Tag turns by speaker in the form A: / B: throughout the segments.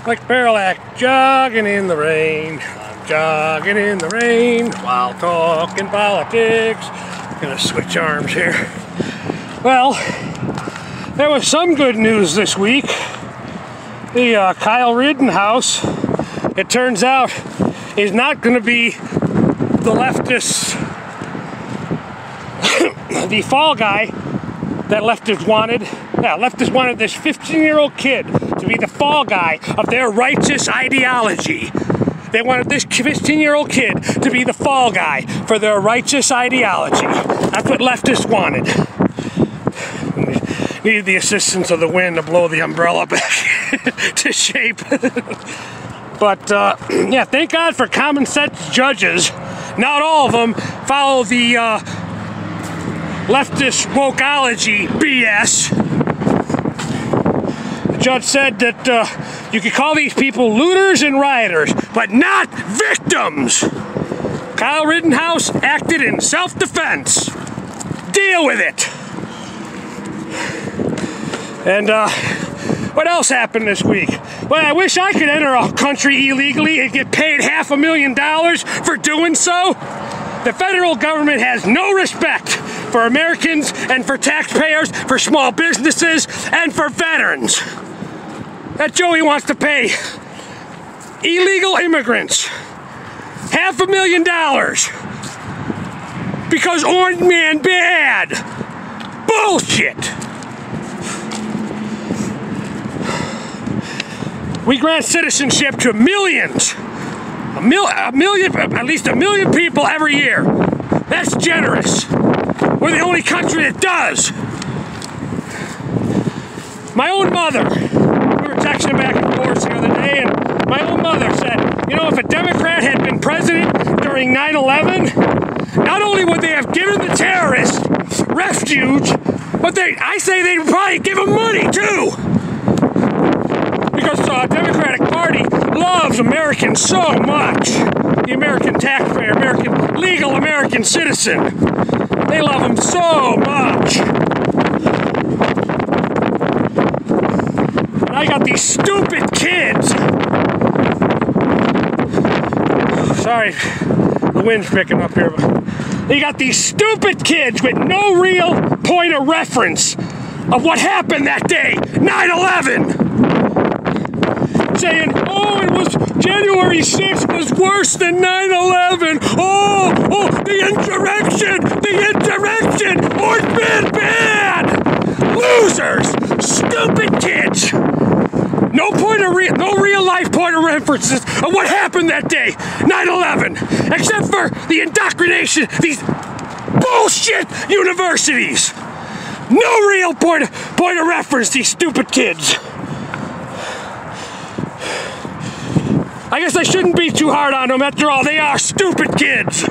A: Like Parallax, jogging in the rain. I'm jogging in the rain while talking politics. Gonna switch arms here. Well, there was some good news this week. The Kyle Rittenhouse, it turns out, is not going to be the leftist, the fall guy that leftists wanted. Yeah, leftists wanted this 15-year-old kid to be the fall guy of their righteous ideology. They wanted this 15-year-old kid to be the fall guy for their righteous ideology. That's what leftists wanted. Needed the assistance of the wind to blow the umbrella back to shape. But yeah, thank God for common sense judges. Not all of them follow the leftist wokeology BS. The judge said that you could call these people looters and rioters, but not victims. Kyle Rittenhouse acted in self-defense. Deal with it. And what else happened this week? Well, I wish I could enter a country illegally and get paid $500,000 for doing so. The federal government has no respect for Americans and for taxpayers, for small businesses, and for veterans. That Joey wants to pay illegal immigrants $500,000 because Orange Man bad. Bullshit. We grant citizenship to millions, at least a million people every year. That's generous. We're the only country that does. My own mother, we were texting back and forth the other day, and my own mother said, you know, if a Democrat had been president during 9/11, not only would they have given the terrorists refuge, but I say they'd probably give them money too. Because the Democratic Party loves Americans so much. The American taxpayer, legal American citizen. They love them so much. And I got these stupid kids. Sorry, the wind's picking up here. But they got these stupid kids with no real point of reference of what happened that day, 9/11. Saying, oh, it was January 6th was worse than 9/11. Oh, the insurrection, Orange Man bad. Losers, stupid kids. No real life point of references of what happened that day, 9/11, except for the indoctrination, these bullshit universities. No real point of reference, these stupid kids. I guess I shouldn't be too hard on them. After all, they are stupid kids.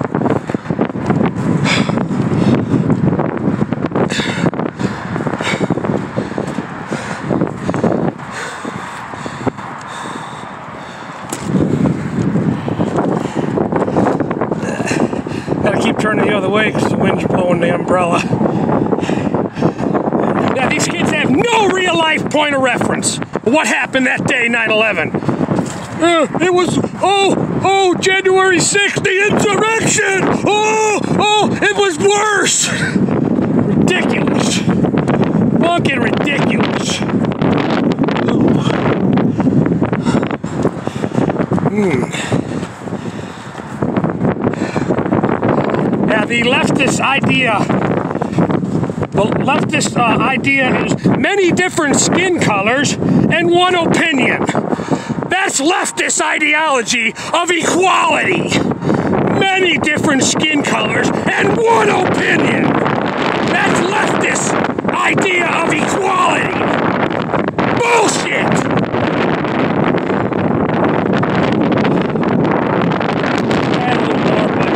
A: Gotta keep turning the other way because the wind's blowing the umbrella. Yeah, these kids have no real life point of reference of what happened that day, 9/11. It was, January 6th, the insurrection! It was worse! Ridiculous. Fucking ridiculous. Yeah, the leftist idea is many different skin colors and one opinion. That's leftist ideology of equality. Many different skin colors and one opinion. That's leftist idea of equality. Bullshit. Add a little more, but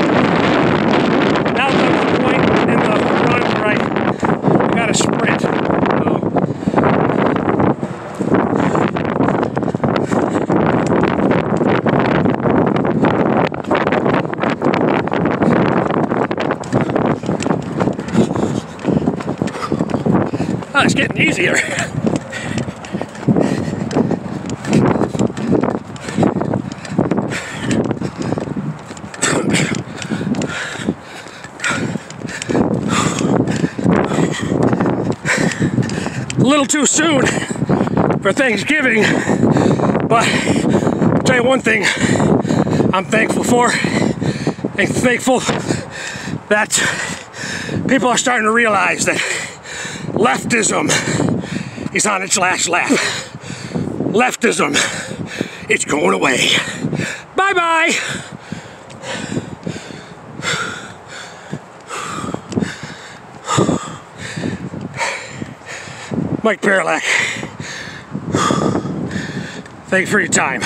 A: now comes the point in the run where I gotta sprint. Oh, it's getting easier. little too soon for Thanksgiving, but I'll tell you one thing I'm thankful for. I'm thankful that people are starting to realize that leftism is on its last lap. Leftism, it's going away. Bye-bye. Mike Paralak, thank you for your time.